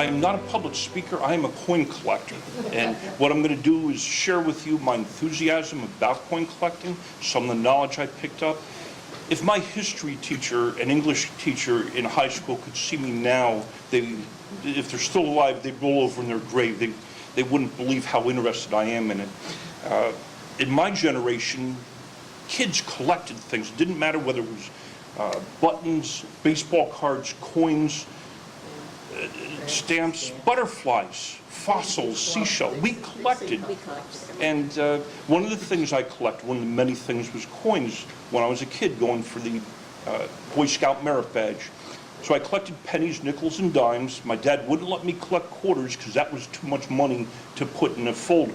I am not a public speaker, I am a coin collector. And what I'm going to do is share with you my enthusiasm about coin collecting, some of the knowledge I picked up. If my history teacher and English teacher in high school could see me now, if they're still alive, they'd roll over in their grave. They wouldn't believe how interested I am in it. In my generation, kids collected things. It didn't matter whether it was buttons, baseball cards, coins, stamps, butterflies, fossils, seashells. We collected. And one of the things I collected, one of the many things, was coins when I was a kid going for the Boy Scout merit badge. So I collected pennies, nickels, and dimes. My dad wouldn't let me collect quarters because that was too much money to put in a folder.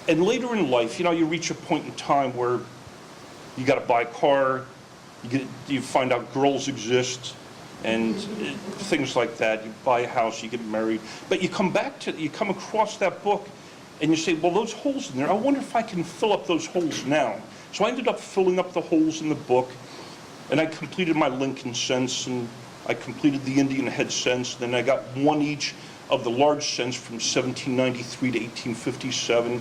And later in life, you reach a point in time where you got to buy a car, you find out girls exist, and things like that. You buy a house, you get married, but you come across that book, and you say, well, those holes in there, I wonder if I can fill up those holes now. So I ended up filling up the holes in the book, and I completed my Lincoln cents, and I completed the Indian head cents, then I got one each of the large cents from 1793 to 1857,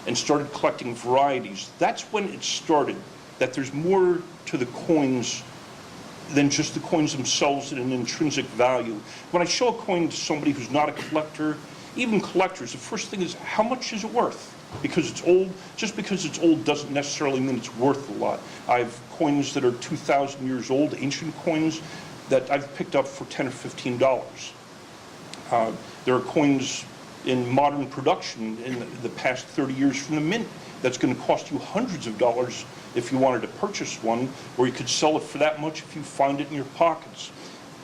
and started collecting varieties. That's when it started, that there's more to the coins than just the coins themselves and an intrinsic value. When I show a coin to somebody who's not a collector, even collectors, the first thing is, how much is it worth? Because it's old, just because it's old doesn't necessarily mean it's worth a lot. I have coins that are 2,000 years old, ancient coins, that I've picked up for $10 or $15. There are coins in modern production in the past 30 years from the mint that's going to cost you hundreds of dollars if you wanted to purchase one, or you could sell it for that much if you find it in your pockets.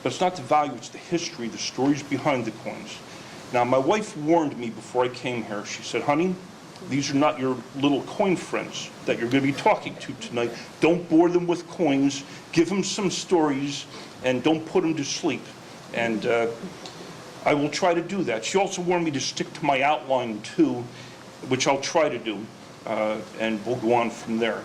But it's not the value, it's the history, the stories behind the coins. Now, my wife warned me before I came here. She said, honey, these are not your little coin friends that you're going to be talking to tonight. Don't bore them with coins. Give them some stories, and don't put them to sleep. And I will try to do that. She also warned me to stick to my outline, too, which I'll try to do, and we'll go on from there.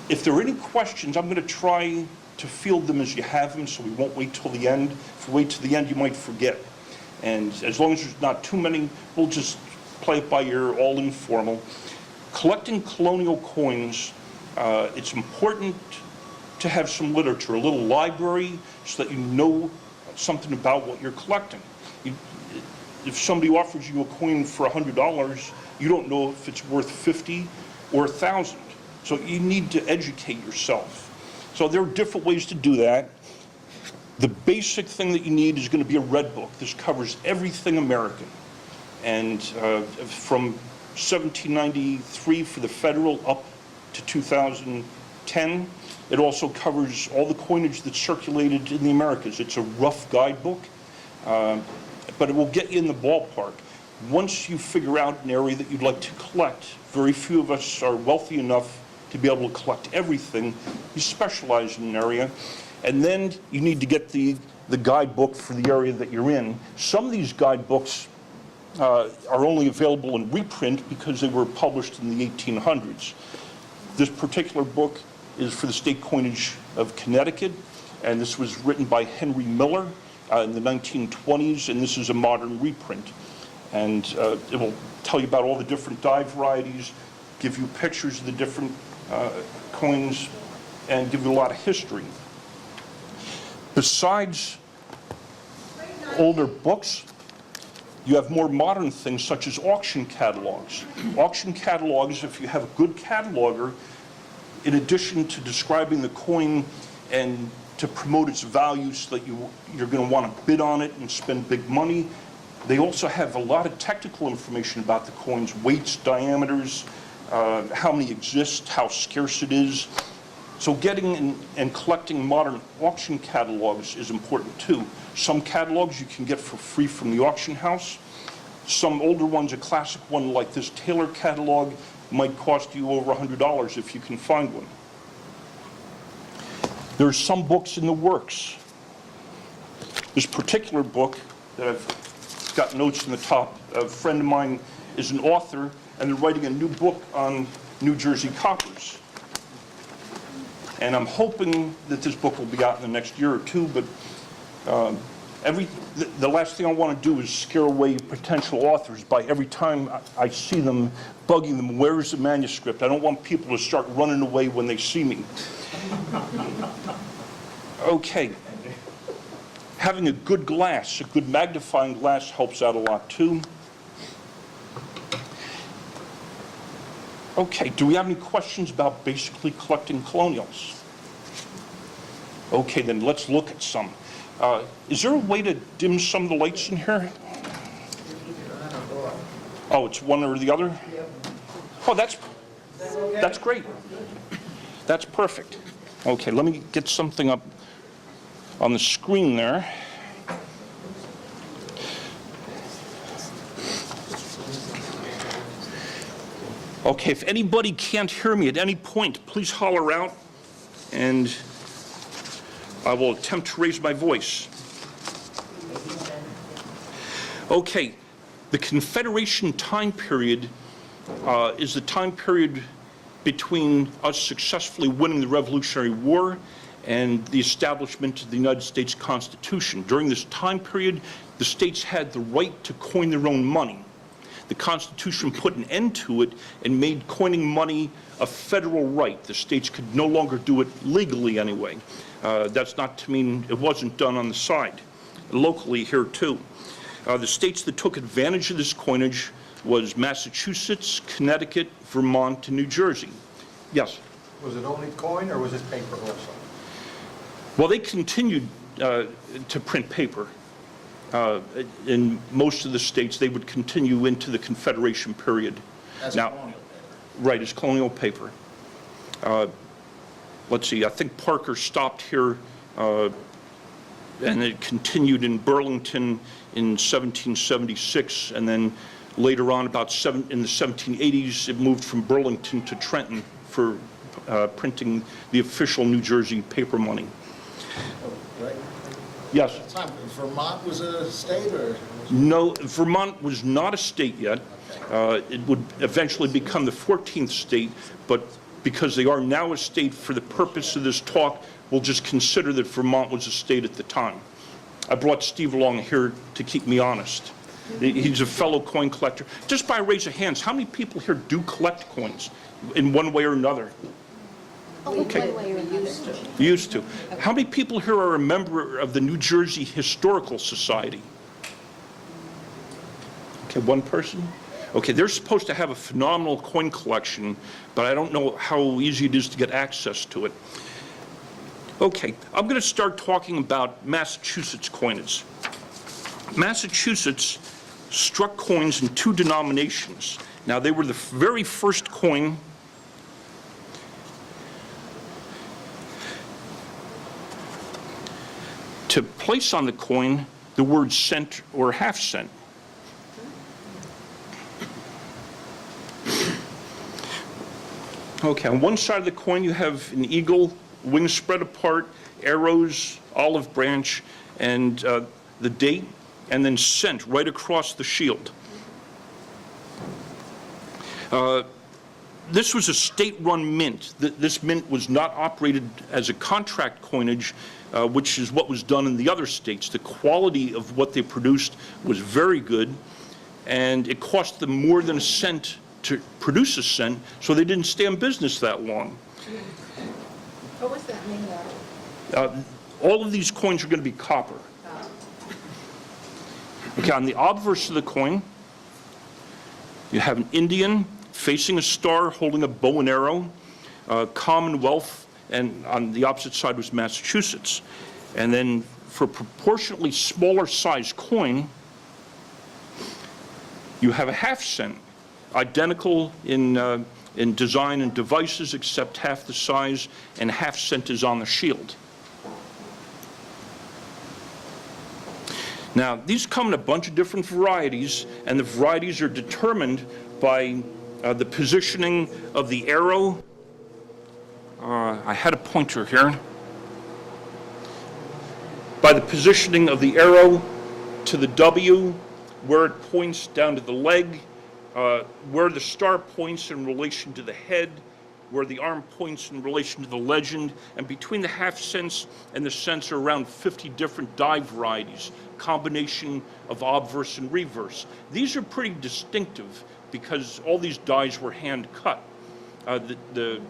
If there are any questions, I'm going to try to field them as you have them, so we won't wait till the end. If we wait till the end, you might forget. And as long as there's not too many, we'll just play it by ear, all informal. Collecting colonial coins, it's important to have some literature, a little library, so that you know something about what you're collecting. If somebody offers you a coin for $100, you don't know if it's worth 50 or 1,000. So you need to educate yourself. So there are different ways to do that. The basic thing that you need is going to be a red book. This covers everything American. And from 1793 for the federal up to 2010, it also covers all the coinage that's circulated in the Americas. It's a rough guidebook, but it will get you in the ballpark. Once you figure out an area that you'd like to collect, very few of us are wealthy enough to be able to collect everything. You specialize in an area, and then you need to get the guidebook for the area that you're in. Some of these guidebooks are only available in reprint because they were published in the 1800s. This particular book is for the state coinage of Connecticut, and this was written by Henry Miller in the 1920s, and this is a modern reprint. And it will tell you about all the different die varieties, give you pictures of the different coins, and give you a lot of history. Besides older books, you have more modern things such as auction catalogs. Auction catalogs, if you have a good cataloger, in addition to describing the coin and to promote its value so that you're going to want to bid on it and spend big money, they also have a lot of technical information about the coins, weights, diameters, how many exist, how scarce it is. So getting and collecting modern auction catalogs is important too. Some catalogs you can get for free from the auction house. Some older ones, a classic one like this Taylor catalog, might cost you over $100 if you can find one. There's some books in the works. This particular book that I've got notes in the top, a friend of mine is an author, and they're writing a new book on New Jersey coppers. And I'm hoping that this book will be out in the next year or two, but The last thing I want to do is scare away potential authors by every time I see them bugging them, where's the manuscript? I don't want people to start running away when they see me. Okay. Having a good glass, a good magnifying glass helps out a lot too. Okay, do we have any questions about basically collecting colonials? Okay, then let's look at some. Is there a way to dim some of the lights in here? Oh, it's one or the other? Oh, that's great. That's perfect. Okay, let me get something up on the screen there. Okay, if anybody can't hear me at any point, please holler out, and I will attempt to raise my voice. Okay, the Confederation time period is the time period between us successfully winning the Revolutionary War and the establishment of the United States Constitution. During this time period, the states had the right to coin their own money. The Constitution put an end to it and made coining money a federal right. The states could no longer do it legally anyway. That's not to mean it wasn't done on the side. Locally here too. The states that took advantage of this coinage was Massachusetts, Connecticut, Vermont, and New Jersey. Yes? Was it only coin or was it paper also? Well, they continued to print paper. In most of the states, they would continue into the Confederation period. As colonial paper. Right, as colonial paper. Let's see, I think Parker stopped here and it continued in Burlington in 1776, and then later on, in the 1780s, it moved from Burlington to Trenton for printing the official New Jersey paper money. Oh, right. Yes? Vermont was a state, or? No, Vermont was not a state yet. It would eventually become the 14th state, but because they are now a state for the purpose of this talk, we'll just consider that Vermont was a state at the time. I brought Steve along here to keep me honest. He's a fellow coin collector. Just by a raise of hands, how many people here do collect coins in one way or another? Okay. Used to. How many people here are a member of the New Jersey Historical Society? Okay, one person? Okay, they're supposed to have a phenomenal coin collection, but I don't know how easy it is to get access to it. Okay, I'm going to start talking about Massachusetts coinage. Massachusetts struck coins in two denominations. Now, they were the very first coin to place on the coin the word cent or half cent. Okay, on one side of the coin you have an eagle, wings spread apart, arrows, olive branch, and the date, and then cent right across the shield. This was a state-run mint. This mint was not operated as a contract coinage, which is what was done in the other states. The quality of what they produced was very good, and it cost them more than a cent to produce a cent, so they didn't stay in business that long. What was that made of? All of these coins are going to be copper. Okay, on the obverse of the coin, you have an Indian facing a star holding a bow and arrow, Commonwealth, and on the opposite side was Massachusetts. And then for a proportionately smaller size coin, you have a half cent, identical in design and devices except half the size, and half cent is on the shield. Now, these come in a bunch of different varieties, and the varieties are determined by the positioning of the arrow. I had a pointer here. By the positioning of the arrow to the W, where it points down to the leg, where the star points in relation to the head, where the arm points in relation to the legend, and between the half cents and the cents are around 50 different die varieties, combination of obverse and reverse. These are pretty distinctive because all these dies were hand cut. The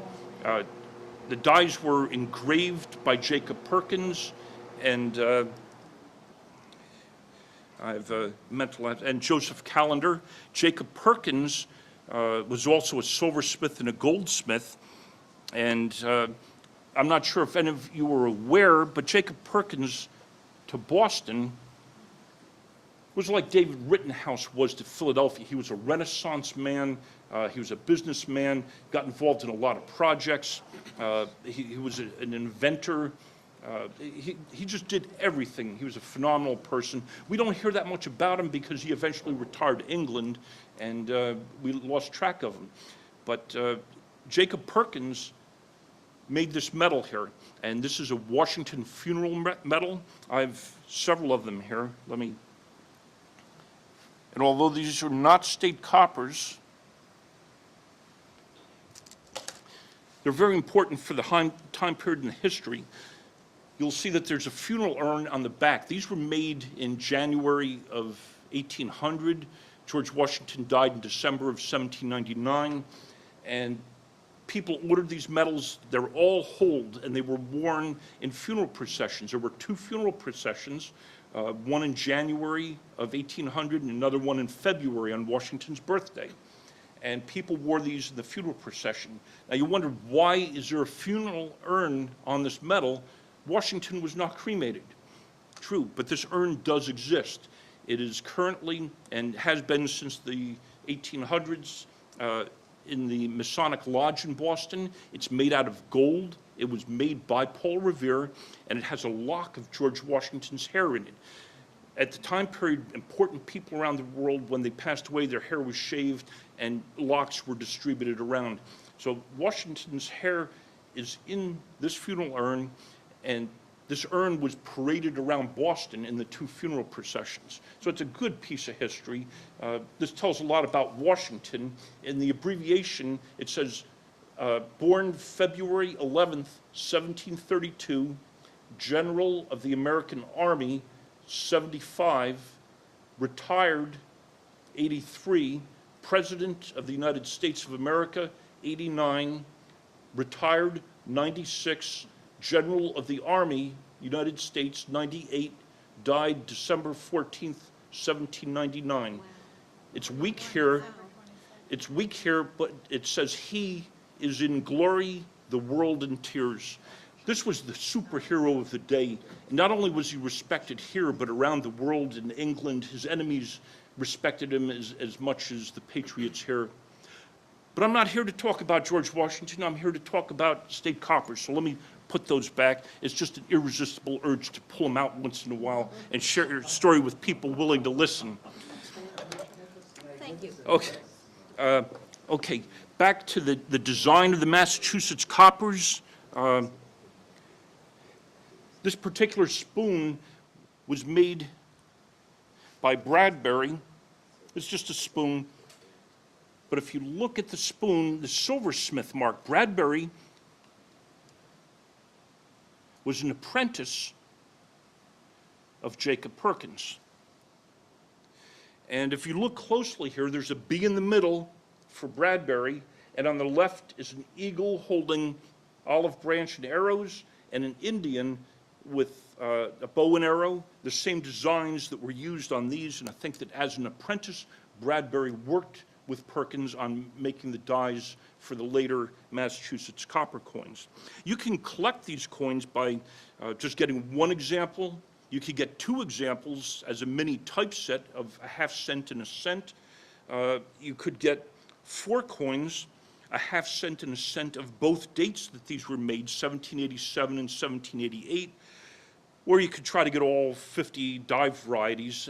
dies were engraved by Jacob Perkins, and I have a mental, and Joseph Callender. Jacob Perkins was also a silversmith and a goldsmith, and I'm not sure if any of you were aware, but Jacob Perkins to Boston was like David Rittenhouse was to Philadelphia. He was a Renaissance man. He was a businessman, got involved in a lot of projects. He was an inventor. He just did everything. He was a phenomenal person. We don't hear that much about him because he eventually retired to England, and we lost track of him. But Jacob Perkins made this medal here, and this is a Washington funeral medal. I have several of them here. And although these are not state coppers, they're very important for the time period in history. You'll see that there's a funeral urn on the back. These were made in January of 1800. George Washington died in December of 1799, and people ordered these medals. They were all holed, and they were worn in funeral processions. There were 2 funeral processions, one in January of 1800 and another one in February on Washington's birthday. And people wore these in the funeral procession. Now you wonder, why is there a funeral urn on this medal? Washington was not cremated. True, but this urn does exist. It is currently, and has been since the 1800s, in the Masonic Lodge in Boston. It's made out of gold. It was made by Paul Revere, and it has a lock of George Washington's hair in it. At the time period, important people around the world, when they passed away, their hair was shaved and locks were distributed around. So Washington's hair is in this funeral urn, and this urn was paraded around Boston in the 2 funeral processions. So it's a good piece of history. This tells a lot about Washington. In the abbreviation, it says, born February 11th, 1732, General of the American Army, 75, retired, 83, President of the United States of America, 89, retired, 96, General of the Army, United States, 98, died December 14th, 1799. Wow. It's weak here. It's weak here, but it says he is in glory, the world in tears. This was the superhero of the day. Not only was he respected here, but around the world in England. His enemies respected him as much as the patriots here. But I'm not here to talk about George Washington. I'm here to talk about state coppers. So let me put those back. It's just an irresistible urge to pull them out once in a while and share your story with people willing to listen. Thank you. Okay. Okay. Back to the design of the Massachusetts coppers. This particular spoon was made by Bradbury. It's just a spoon. But if you look at the spoon, the silversmith mark, Bradbury was an apprentice of Jacob Perkins. And if you look closely here, there's a B in the middle for Bradbury, and on the left is an eagle holding olive branch and arrows, and an Indian with a bow and arrow, the same designs that were used on these. And I think that as an apprentice, Bradbury worked with Perkins on making the dies for the later Massachusetts copper coins. You can collect these coins by just getting one example. You could get 2 examples as a mini typeset of a half cent and a cent. You could get 4 coins, a half cent and a cent of both dates that these were made, 1787 and 1788. Or you could try to get all 50 die varieties.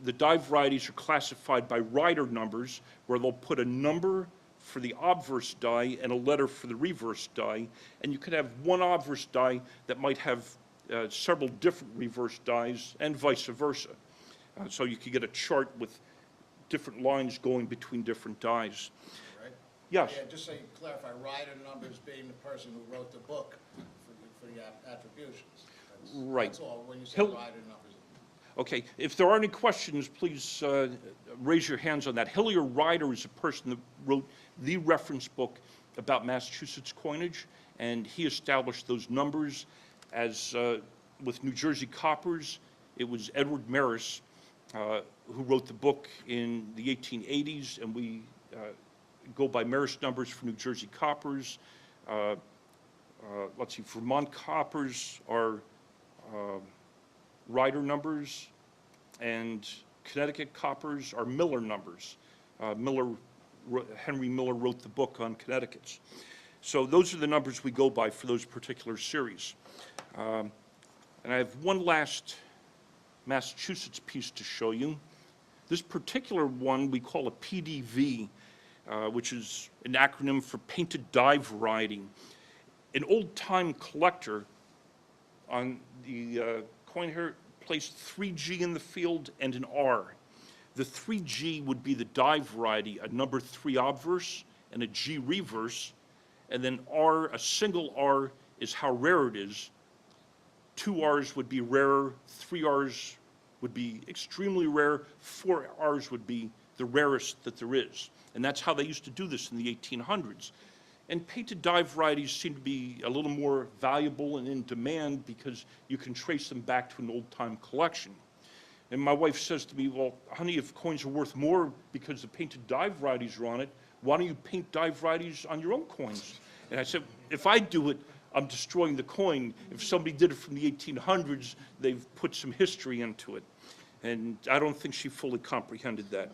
The die varieties are classified by rider numbers, where they'll put a number for the obverse die and a letter for the reverse die. And you could have one obverse die that might have several different reverse dies, and vice versa. So you could get a chart with different lines going between different dies. Yes. Yeah, just so you clarify, rider numbers being the person who wrote the book for the attributions. Right. That's all, when you say He'll- rider numbers. Okay, if there are any questions, please raise your hands on that. Hillier Ryder is a person that wrote the reference book about Massachusetts coinage, and he established those numbers. As with New Jersey coppers, it was Edward Maris who wrote the book in the 1880s, and we go by Maris numbers for New Jersey coppers. Let's see, Vermont coppers are Ryder numbers, and Connecticut coppers are Miller numbers. Henry Miller wrote the book on Connecticut's. So those are the numbers we go by for those particular series. And I have one last Massachusetts piece to show you. This particular one we call a PDV, which is an acronym for painted die variety. An old-time collector on the coin here placed 3G in the field and an R. The 3G would be the die variety, a number 3 obverse and a G reverse, and then R, a single R, is how rare it is. 2 R's would be rarer, 3 R's would be extremely rare, 4 R's would be the rarest that there is. And that's how they used to do this in the 1800s. And painted die varieties seem to be a little more valuable and in demand because you can trace them back to an old-time collection. And my wife says to me, well, honey, if coins are worth more because the painted die varieties are on it, why don't you paint die varieties on your own coins? And I said, if I do it, I'm destroying the coin. If somebody did it from the 1800s, they've put some history into it. And I don't think she fully comprehended that.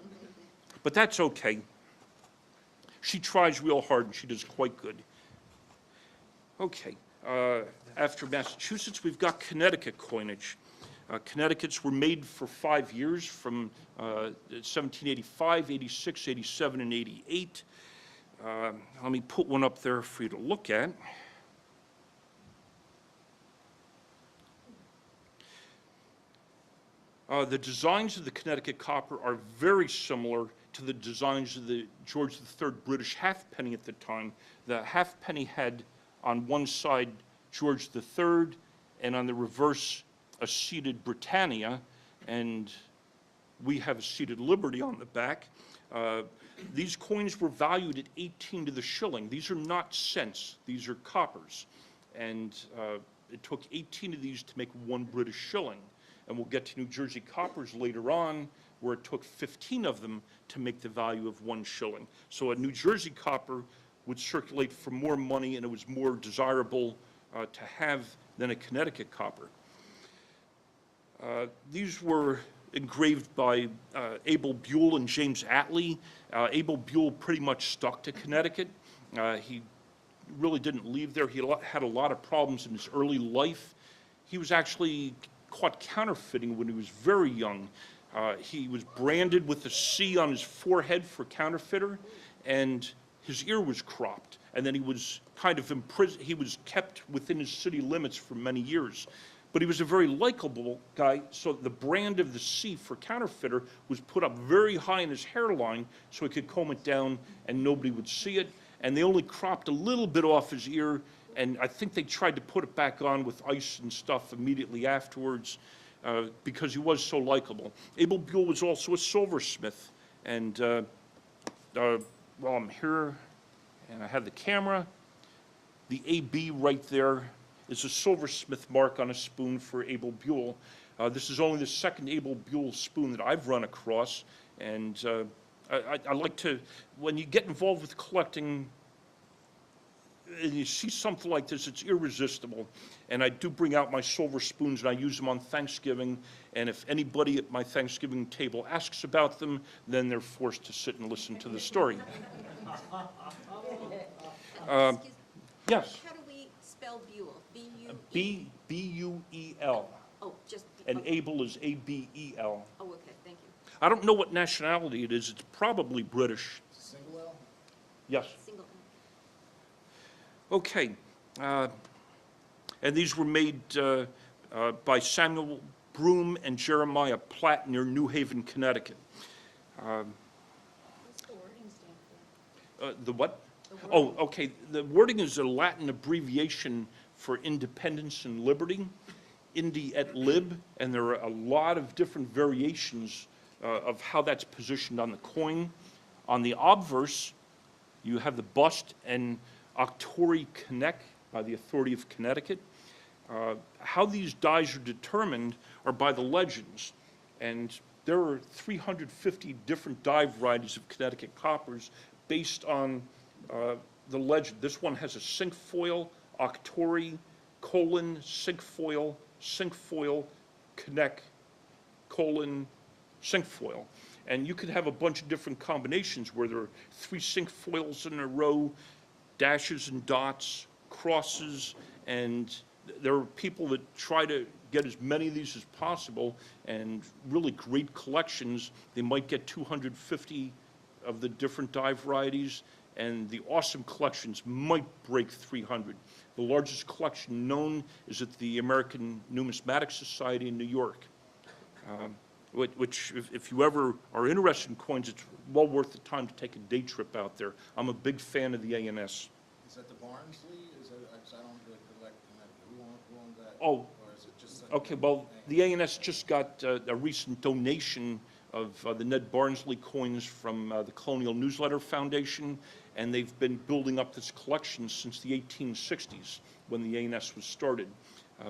But that's okay. She tries real hard, and she does quite good. Okay, after Massachusetts, we've got Connecticut coinage. Connecticut's were made for 5 years, from 1785, 86, 87, and 88. Let me put one up there for you to look at. The designs of the Connecticut copper are very similar to the designs of the George III British halfpenny at the time. The halfpenny had on one side George III, and on the reverse a seated Britannia, and we have a seated Liberty on the back. These coins were valued at 18 to the shilling. These are not cents, these are coppers. And it took 18 of these to make 1 British shilling. And we'll get to New Jersey coppers later on, where it took 15 of them to make the value of 1 shilling. So a New Jersey copper would circulate for more money, and it was more desirable to have than a Connecticut copper. These were engraved by Abel Buell and James Attlee. Abel Buell pretty much stuck to Connecticut. He really didn't leave there. He had a lot of problems in his early life. He was actually caught counterfeiting when he was very young. He was branded with a C on his forehead for counterfeiter, and his ear was cropped. And then he was kind of imprisoned. He was kept within his city limits for many years. But he was a very likable guy, so the brand of the C for counterfeiter was put up very high in his hairline so he could comb it down and nobody would see it. And they only cropped a little bit off his ear, and I think they tried to put it back on with ice and stuff immediately afterwards because he was so likable. Abel Buell was also a silversmith, and while I'm here and I have the camera, the AB right there is a silversmith mark on a spoon for Abel Buell. This is only the second Abel Buell spoon that I've run across, and I like to, when you get involved with collecting and you see something like this, it's irresistible. And I do bring out my silver spoons, and I use them on Thanksgiving, and if anybody at my Thanksgiving table asks about them, then they're forced to sit and listen to the story. Excuse- Yes, How do we spell Buell? B-U-E-L, Oh, just. and okay. Abel is A-B-E-L. Oh, okay, thank you. I don't know what nationality it is. It's probably British. Single L? Yes. Single. Okay. And these were made by Samuel Broome and Jeremiah Platt near New Haven, Connecticut. What's the wording stand The what? Oh, okay, the wording is a Latin abbreviation for independence and liberty, Indi et lib, and there are a lot of different variations of how that's positioned on the coin. On the obverse, you have the bust and Auctori Connect by the authority of Connecticut. How these dies are determined are by the legends, and there are 350 different die varieties of Connecticut coppers based on the legend. This one has a cinquefoil, Auctori, colon, cinquefoil, connect, colon, cinquefoil. And you could have a bunch of different combinations where there are 3 cinquefoils in a row, dashes and dots, crosses, and there are people that try to get as many of these as possible, and really great collections. They might get 250 of the different die varieties, and the awesome collections might break 300. The largest collection known is at the American Numismatic Society in New York, which if you ever are interested in coins, it's well worth the time to take a day trip out there. I'm a big fan of the ANS. Is that the Barnsley? Is that, 'cause I don't really collect Connecticut. Who owned that? Oh, Or is it just? okay, well, the ANS just got a recent donation of the Ned Barnsley coins from the Colonial Newsletter Foundation, and they've been building up this collection since the 1860s when the ANS was started.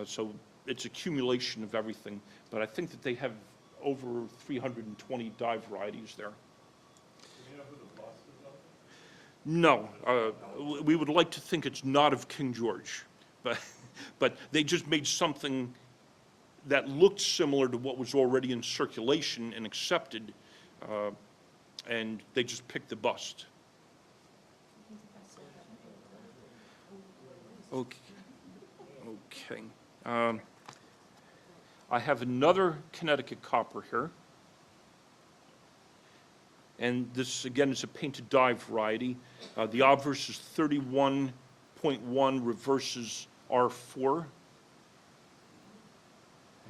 So it's accumulation of everything, but I think that they have over 320 die varieties there. No, we would like to think it's not of King George, but they just made something that looked similar to what was already in circulation and accepted, and they just picked the bust. Okay. Okay. I have another Connecticut copper here. And this, again, is a painted die variety. The obverse is 31.1 reverses R4.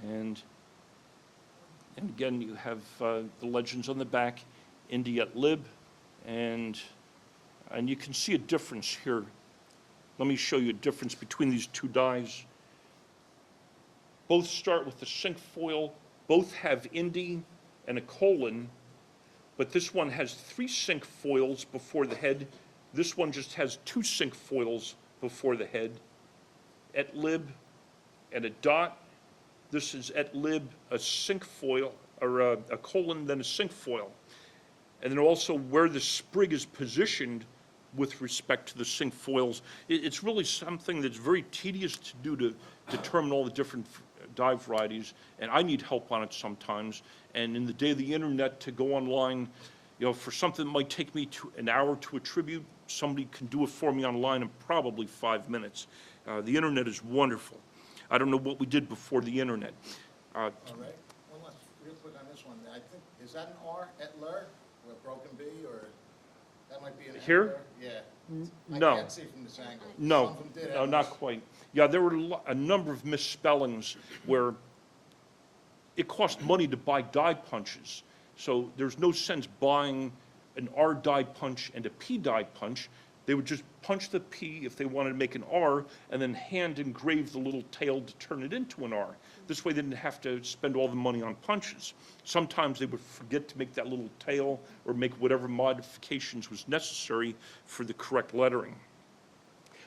And again, you have the legends on the back, Indi et lib, and you can see a difference here. Let me show you a difference between these two dies. Both start with the cinquefoil, both have Indi and a colon, but this one has 3 cinquefoils before the head. This one just has 2 cinquefoils before the head. Et lib and a dot. This is et lib, a cinquefoil, or a colon, then a cinquefoil. And then also where the sprig is positioned with respect to the cinquefoils. It's really something that's very tedious to do to determine all the different die varieties, and I need help on it sometimes. And in the day of the internet, to go online, you know, for something that might take me an hour to attribute, somebody can do it for me online in probably 5 minutes. The internet is wonderful. I don't know what we did before the internet. All right. One last, real quick on this one. I think, is that an R, et lur, or a broken B, or that might be an et Here? lur? Yeah. No. I can't see from this angle. Some No, of them did no, have not this. quite. Yeah, there were a number of misspellings where it cost money to buy die punches. So there's no sense buying an R die punch and a P die punch. They would just punch the P if they wanted to make an R, and then hand engrave the little tail to turn it into an R. This way they didn't have to spend all the money on punches. Sometimes they would forget to make that little tail or make whatever modifications was necessary for the correct lettering.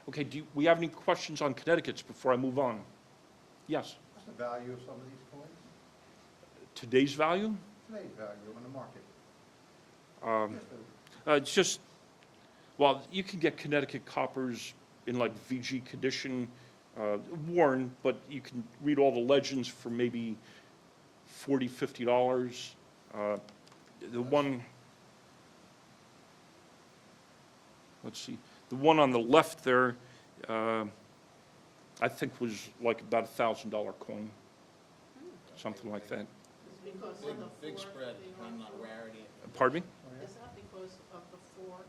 Okay, do we have any questions on Connecticut's before I move on? Yes. What's the value of some of these coins? Today's value? Today's value on the market? It's just, well, you can get Connecticut coppers in like VG condition, worn, but you can read all the legends for maybe $40, $50. The one, let's see, the one on the left there, I think was like about $1,000 coin, something like that. Because Big, of the big four, spread, the depending on rarity. Pardon me? Is that because of the four?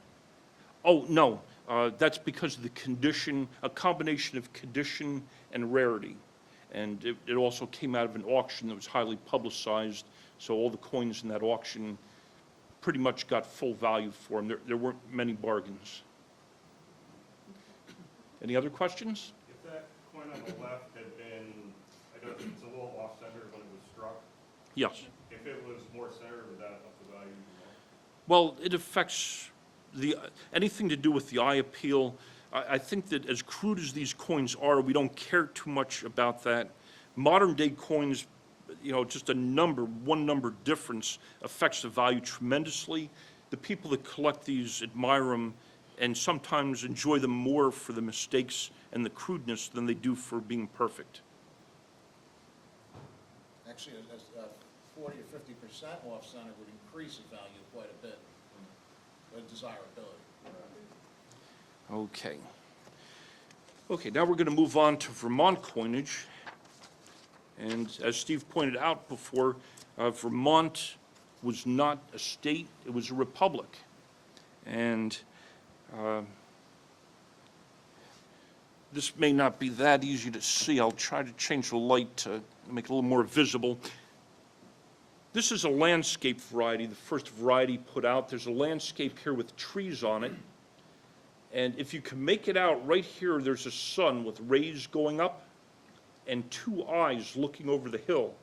Oh, no, that's because of the condition, a combination of condition and rarity. And it also came out of an auction that was highly publicized, so all the coins in that auction pretty much got full value for them. There weren't many bargains. Any other questions? If that coin on the left had been, I know it's a little off-center when it was struck, Yes. if it was more centered, would that up the value more? Well, it affects anything to do with the eye appeal. I think that as crude as these coins are, we don't care too much about that. Modern day coins, just one number difference affects the value tremendously. The people that collect these admire them and sometimes enjoy them more for the mistakes and the crudeness than they do for being perfect. Actually, 40 or 50% off-center would increase the value quite a bit, the desirability. Okay. Okay, now we're going to move on to Vermont coinage. And as Steve pointed out before, Vermont was not a state, it was a republic. And this may not be that easy to see. I'll try to change the light to make it a little more visible. This is a landscape variety, the first variety put out. There's a landscape here with trees on it. And if you can make it out, right here, there's a sun with rays going up and two eyes looking over the hill.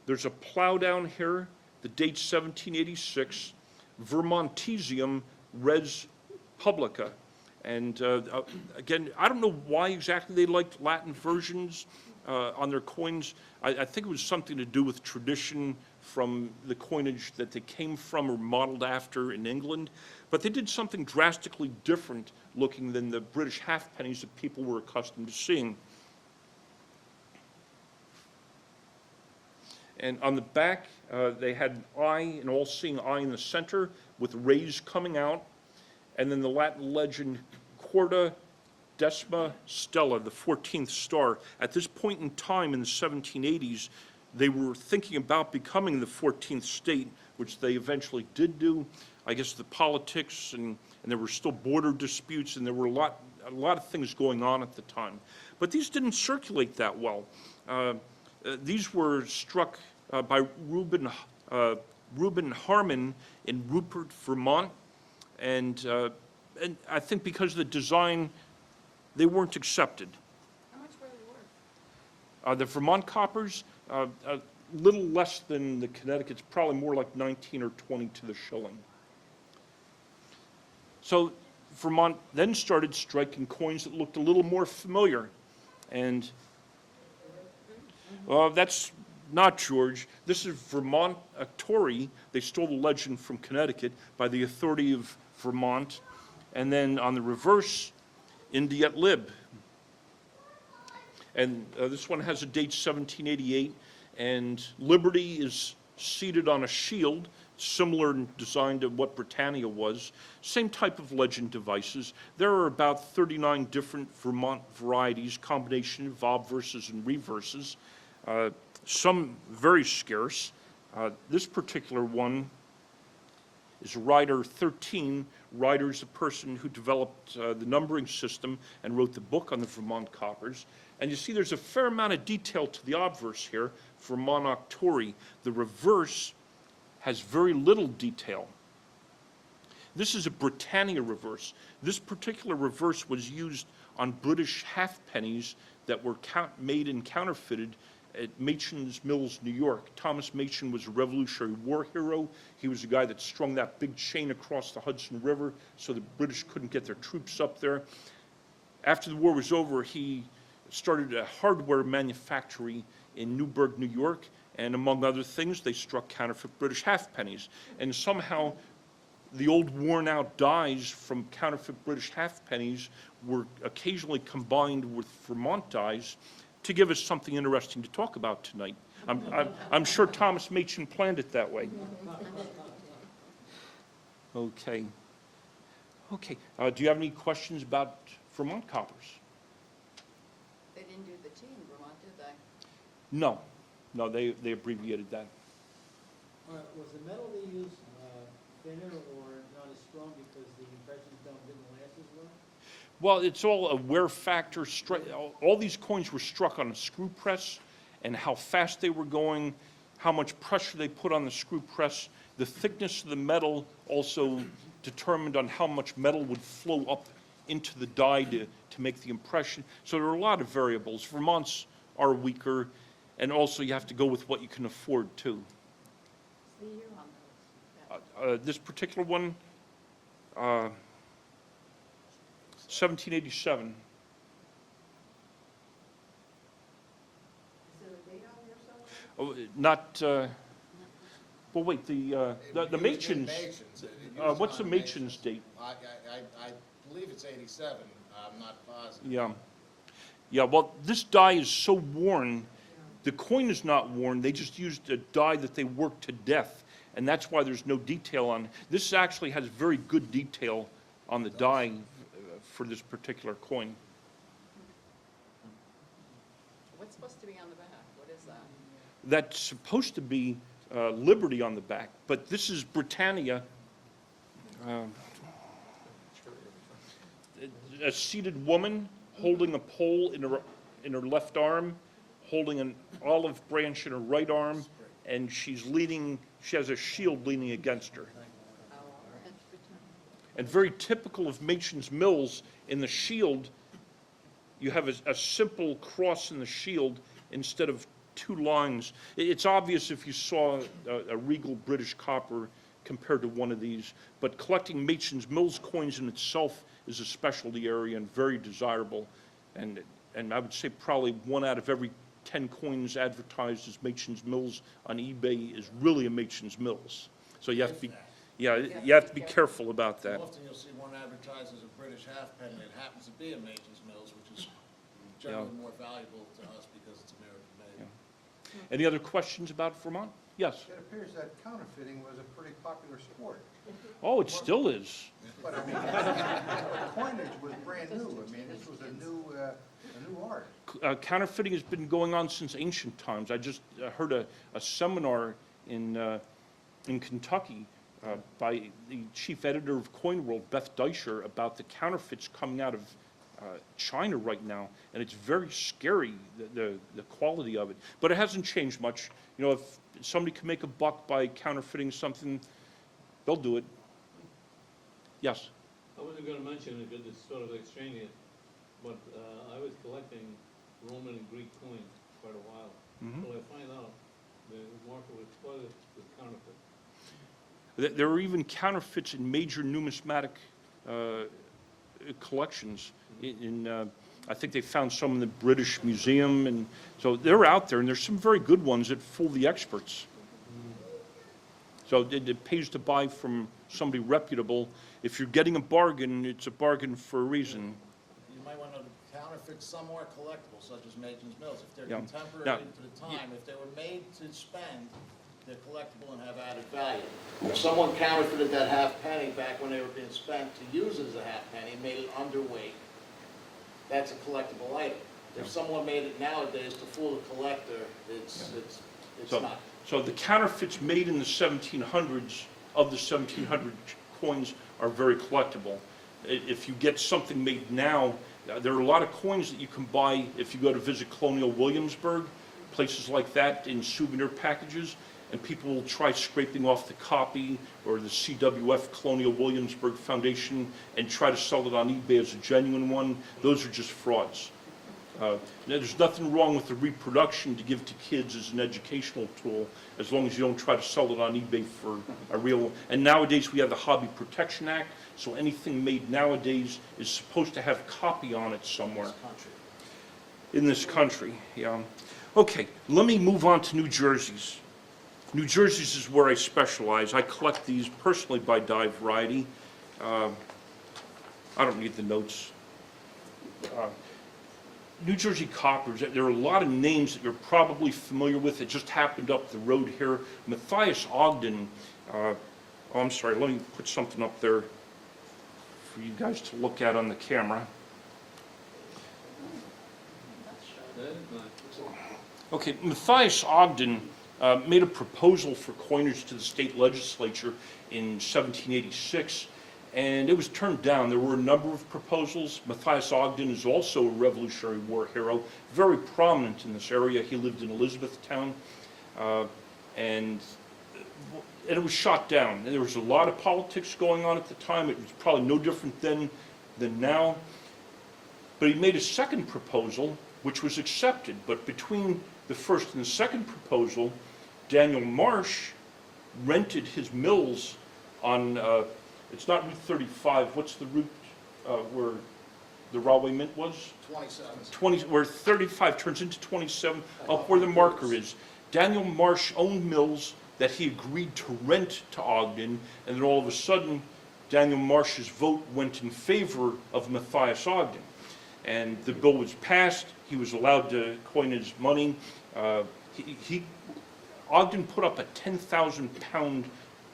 There's a plow down here, the date's 1786, Vermontesium res publica. And again, I don't know why exactly they liked Latin versions on their coins. I think it was something to do with tradition from the coinage that they came from or modeled after in England. But they did something drastically different looking than the British halfpennies that people were accustomed to seeing. And on the back, they had an eye, an all-seeing eye in the center with rays coming out. And then the Latin legend, Quarta Decima Stella, the 14th star. At this point in time in the 1780s, they were thinking about becoming the 14th state, which they eventually did do. I guess the politics and there were still border disputes, and there were a lot of things going on at the time. But these didn't circulate that well. These were struck by Reuben Harmon in Rupert, Vermont, and I think because of the design, they weren't accepted. How much were they worth? The Vermont coppers, a little less than the Connecticut's, probably more like 19 or 20 to the shilling. So Vermont then started striking coins that looked a little more familiar. And that's not George. This is Vermont Tory. They stole the legend from Connecticut by the authority of Vermont. And then on the reverse, Indiet Lib. And this one has a date 1788, and Liberty is seated on a shield, similar in design to what Britannia was. Same type of legend devices. There are about 39 different Vermont varieties, combination of obverses and reverses. Some very scarce. This particular one is Rider 13. Rider is the person who developed the numbering system and wrote the book on the Vermont coppers. And you see there's a fair amount of detail to the obverse here, Vermont Octori. The reverse has very little detail. This is a Britannia reverse. This particular reverse was used on British halfpennies that were made and counterfeited at Machen's Mills, New York. Thomas Machen was a Revolutionary War hero. He was the guy that strung that big chain across the Hudson River so the British couldn't get their troops up there. After the war was over, he started a hardware manufactory in Newburgh, New York, and among other things, they struck counterfeit British halfpennies. And somehow, the old worn-out dies from counterfeit British halfpennies were occasionally combined with Vermont dies to give us something interesting to talk about tonight. I'm sure Thomas Machen planned it that way. Okay. Okay. Do you have any questions about Vermont coppers? They didn't do the T in Vermont, did they? No. No, they abbreviated that. Was the metal they used thinner or not as strong because the impression stone didn't last as well? Well, it's all a wear factor. All these coins were struck on a screw press, and how fast they were going, how much pressure they put on the screw press. The thickness of the metal also determined on how much metal would flow up into the die to make the impression. So there are a lot of variables. Vermont's are weaker, and also you have to go with what you can afford too. What's the year on those? This particular one, 1787. Is there a date on there somewhere? Oh, not, well, wait, the It Machen's, used in Machen's. It used what's the on Machen's date? I believe it's 87, I'm not positive. Yeah. Yeah, well, this die is so worn, the coin is not worn, they just used a die that they worked to death, and that's why there's no detail on it. This actually has very good detail on the die for this particular coin. What's supposed to be on the back? What is that? That's supposed to be Liberty on the back, but this is Britannia. A seated woman holding a pole in her left arm, holding an olive branch in her right arm, and she has a shield leaning against her. Oh, all right. And very typical of Machen's Mills, in the shield, you have a simple cross in the shield instead of two lines. It's obvious if you saw a regal British copper compared to one of these, but collecting Machen's Mills coins in itself is a specialty area and very desirable. And I would say probably 1 out of every 10 coins advertised as Machen's Mills on eBay is really a Machen's Mills. So you have to be, yeah, you have to be careful about that. Often you'll see one advertised as a British halfpenny, it happens to be a Machen's Mills, which is generally more valuable to us because it's American made. Any other questions about Vermont? Yes. It appears that counterfeiting was a pretty popular sport. Oh, it still is. But I mean, coinage was brand new. I mean, this was a new art. Counterfeiting has been going on since ancient times. I just heard a seminar in Kentucky by the chief editor of Coin World, Beth Deisher, about the counterfeits coming out of China right now, and it's very scary, the quality of it. But it hasn't changed much. You know, if somebody can make a buck by counterfeiting something, they'll do it. Yes? I wasn't gonna mention it because it's sort of extraneous, but I was collecting Roman and Greek coins quite a while. Till I find out the market was flooded with counterfeit. There are even counterfeits in major numismatic collections. I think they found some in the British Museum, and so they're out there, and there's some very good ones that fool the experts. So it pays to buy from somebody reputable. If you're getting a bargain, it's a bargain for a reason. You might want to counterfeit some more collectibles, such as Machen's Mills. If they're Yeah. contemporary Now- to the time, if they were made to spend, they're collectible and have added value. If someone counterfeited that half penny back when they were being spent to use as a half penny, made it underweight, that's a collectible item. If someone made it nowadays to fool the collector, it's not. So the counterfeits made in the 1700s, of the 1700 coins, are very collectible. If you get something made now, there are a lot of coins that you can buy if you go to visit Colonial Williamsburg, places like that, in souvenir packages, and people will try scraping off the copy or the CWF Colonial Williamsburg Foundation and try to sell it on eBay as a genuine one. Those are just frauds. There's nothing wrong with the reproduction to give to kids as an educational tool, as long as you don't try to sell it on eBay for a real. And nowadays we have the Hobby Protection Act, so anything made nowadays is supposed to have copy on it somewhere. In this country, yeah. Okay, let me move on to New Jersey's. New Jersey's is where I specialize. I collect these personally by die variety. I don't need the notes. New Jersey Coppers, there are a lot of names that you're probably familiar with that just happened up the road here. Matthias Ogden, oh, I'm sorry, let me put something up there for you guys to look at on the camera. That is nice. Okay, Matthias Ogden made a proposal for coinage to the state legislature in 1786, and it was turned down. There were a number of proposals. Matthias Ogden is also a Revolutionary War hero, very prominent in this area. He lived in Elizabethtown, and and it was shot down. And there was a lot of politics going on at the time. It was probably no different then than now. But he made a second proposal, which was accepted. But between the first and the second proposal, Daniel Marsh rented his mills on, it's not Route 35, what's the route where the Rahway Mint was? 27. Where 35 turns into 27, up where the marker is. Daniel Marsh owned mills that he agreed to rent to Ogden, and then all of a sudden, Daniel Marsh's vote went in favor of Matthias Ogden. And the bill was passed, he was allowed to coin his money. Ogden put up a 10,000-pound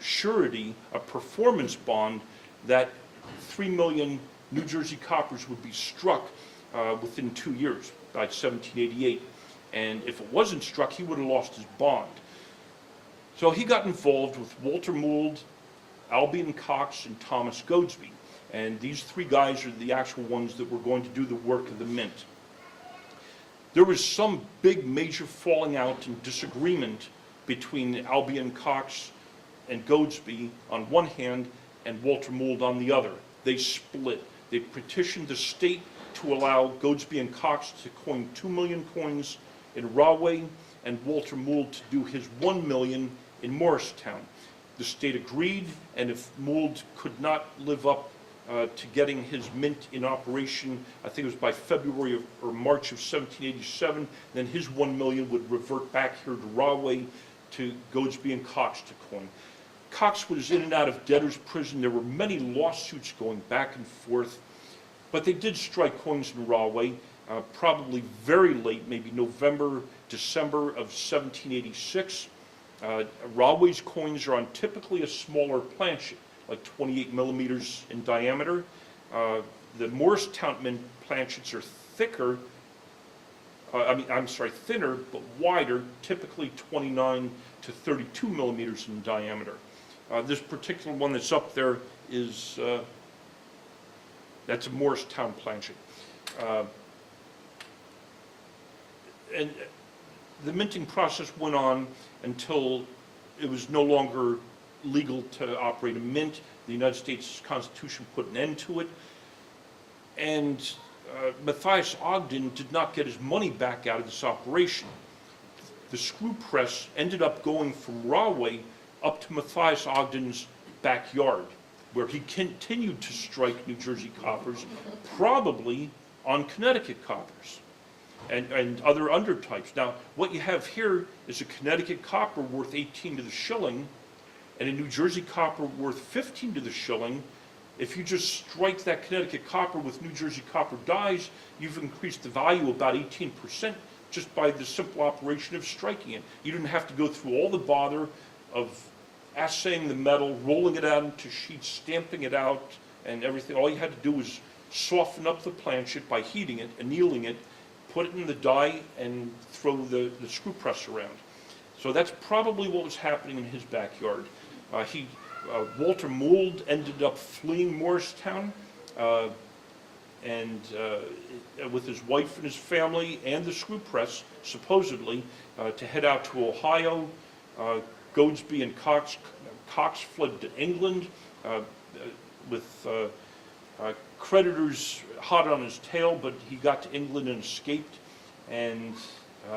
surety, a performance bond, that 3 million New Jersey coppers would be struck within 2 years, by 1788. And if it wasn't struck, he would have lost his bond. So he got involved with Walter Mould, Albion Cox, and Thomas Goadsby. And these three guys are the actual ones that were going to do the work of the mint. There was some big major falling out and disagreement between Albion Cox and Goadsby on one hand and Walter Mould on the other. They split. They petitioned the state to allow Goadsby and Cox to coin 2 million coins in Rahway and Walter Mould to do his 1 million in Morristown. The state agreed, and if Mould could not live up to getting his mint in operation, I think it was by February or March of 1787, then his 1 million would revert back here to Rahway to Goadsby and Cox to coin. Cox was in and out of debtor's prison. There were many lawsuits going back and forth, but they did strike coins in Rahway, probably very late, maybe November, December of 1786. Rahway's coins are on typically a smaller planchet, like 28 millimeters in diameter. The Morristown mint planchets are thicker, thinner, but wider, typically 29 to 32 millimeters in diameter. This particular one that's up there is, that's a Morristown planchet. And the minting process went on until it was no longer legal to operate a mint. The United States Constitution put an end to it. And Matthias Ogden did not get his money back out of this operation. The screw press ended up going from Rahway up to Matthias Ogden's backyard, where he continued to strike New Jersey coppers, probably on Connecticut coppers and other undertypes. Now, what you have here is a Connecticut copper worth 18 to the shilling, and a New Jersey copper worth 15 to the shilling. If you just strike that Connecticut copper with New Jersey copper dies, you've increased the value about 18% just by the simple operation of striking it. You didn't have to go through all the bother of assaying the metal, rolling it out into sheets, stamping it out, and everything. All you had to do was soften up the planchet by heating it, annealing it, put it in the die, and throw the screw press around. So that's probably what was happening in his backyard. Walter Mould ended up fleeing Morristown, and with his wife and his family and the screw press, supposedly, to head out to Ohio. Goadsby and Cox fled to England with creditors hot on his tail, but he got to England and escaped. And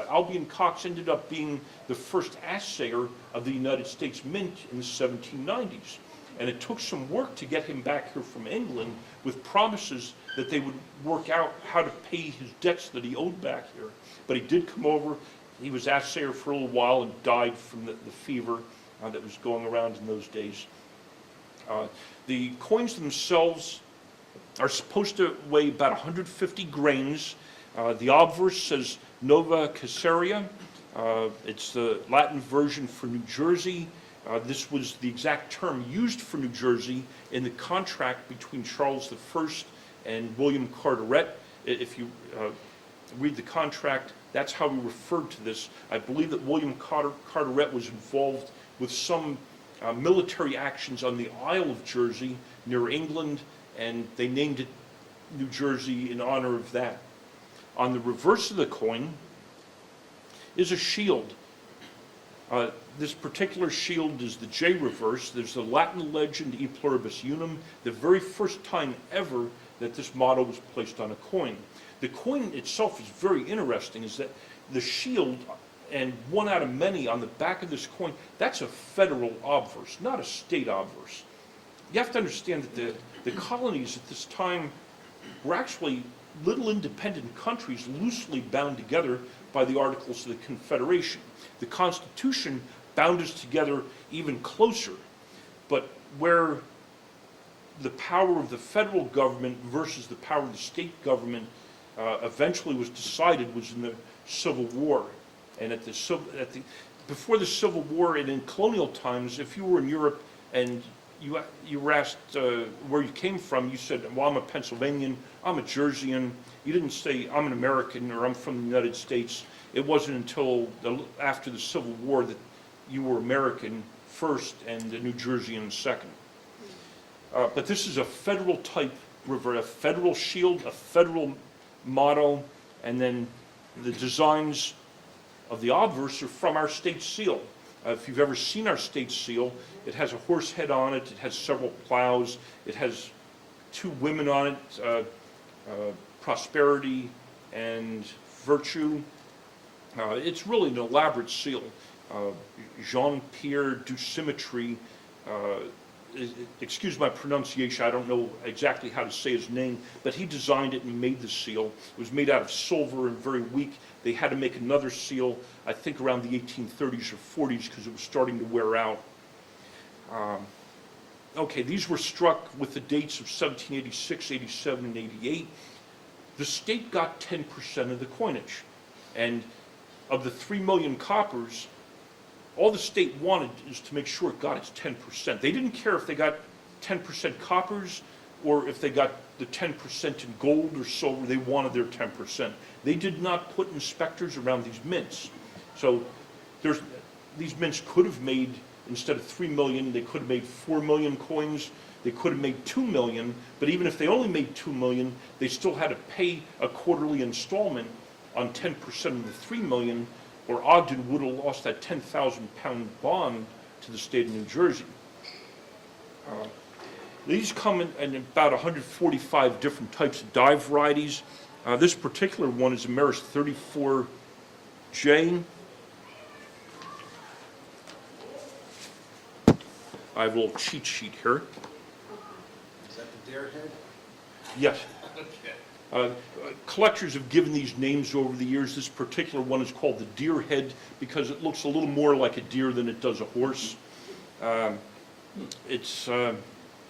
Albion Cox ended up being the first assayer of the United States Mint in the 1790s. And it took some work to get him back here from England with promises that they would work out how to pay his debts that he owed back here. But he did come over. He was assayer for a little while and died from the fever that was going around in those days. The coins themselves are supposed to weigh about 150 grains. The Obverse says Nova Caesarea. It's the Latin version for New Jersey. This was the exact term used for New Jersey in the contract between Charles I and William Carteret. If you read the contract, that's how we referred to this. I believe that William Carteret was involved with some military actions on the Isle of Jersey near England, and they named it New Jersey in honor of that. On the reverse of the coin is a shield. This particular shield is the J reverse. There's the Latin legend E pluribus unum, the very first time ever that this motto was placed on a coin. The coin itself is very interesting, is that the shield and one out of many on the back of this coin, that's a federal obverse, not a state obverse. You have to understand that the colonies at this time were actually little independent countries loosely bound together by the Articles of the Confederation. The Constitution bound us together even closer, but where the power of the federal government versus the power of the state government eventually was decided was in the Civil War. And before the Civil War and in colonial times, if you were in Europe and you were asked where you came from, you said, well, I'm a Pennsylvanian, I'm a Jerseyan. You didn't say, I'm an American or I'm from the United States. It wasn't until after the Civil War that you were American first and a New Jerseyan second. But this is a federal type river, a federal shield, a federal motto, and then the designs of the obverse are from our state seal. If you've ever seen our state seal, it has a horse head on it, it has several plows, it has two women on it, prosperity and virtue. It's really an elaborate seal. Jean-Pierre du Symmetry, excuse my pronunciation, I don't know exactly how to say his name, but he designed it and made the seal. It was made out of silver and very weak. They had to make another seal, I think around the 1830s or 40s, because it was starting to wear out. Okay, these were struck with the dates of 1786, 87, and 88. The state got 10% of the coinage. And of the 3 million coppers, all the state wanted is to make sure it got its 10%. They didn't care if they got 10% coppers or if they got the 10% in gold or silver. They wanted their 10%. They did not put inspectors around these mints. So these mints could have made, instead of 3 million, they could have made 4 million coins. They could have made 2 million, but even if they only made 2 million, they still had to pay a quarterly installment on 10% of the 3 million, or Ogden would have lost that 10,000 pound bond to the state of New Jersey. These come in about 145 different types of die varieties. This particular one is Ameris 34J. I have a little cheat sheet here. Is that the deer head? Yes. Okay. Collectors have given these names over the years. This particular one is called the deer head because it looks a little more like a deer than it does a horse. It's a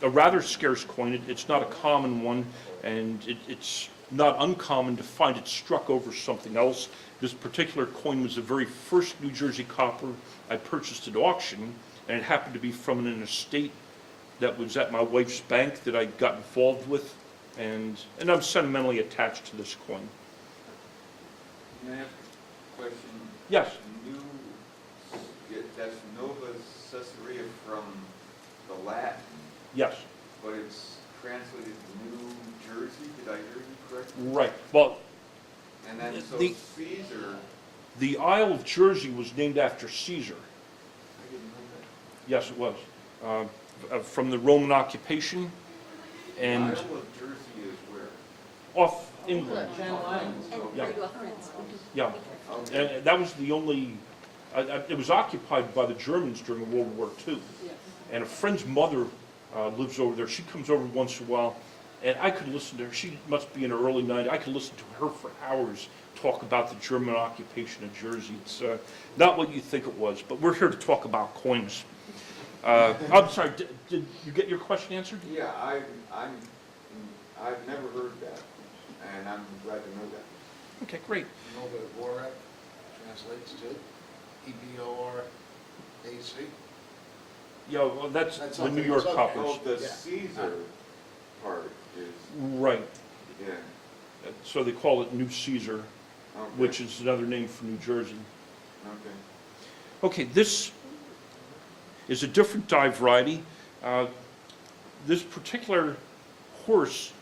rather scarce coin. It's not a common one, and it's not uncommon to find it struck over something else. This particular coin was the very first New Jersey copper I purchased at auction, and it happened to be from an estate that was at my wife's bank that I got involved with. And I'm sentimentally attached to this coin. May I ask a question? Yes. That's Nova Caesarea from the Latin, Yes. but it's translated New Jersey, did I hear you correctly? Right. Well, And then, so The- Caesar, the Isle of Jersey was named after Caesar. I didn't know that. Yes, it was. From the Roman occupation and Isle of Jersey is where? off England. Channel Islands. Yeah. Right off Prince. Yeah. Okay. And that was the only, it was occupied by the Germans during World War II. And a friend's mother lives over there. She comes over once in a while, and I could listen to her. She must be in her early 90s. I could listen to her for hours talk about the German occupation of Jersey. It's not what you think it was, but we're here to talk about coins. I'm sorry, did you get your question answered? Yeah, I've never heard that, and I'm glad to know that. Okay, great. You know what Borac translates to? E-B-O-R-A-C? Yeah, well, that's That's the New something York else, okay. coppers. Oh, the Yeah. Caesar part is, Right. yeah, So they call it New Caesar, okay. which is another name for New Jersey. Okay. Okay, this is a different die variety. This particular horse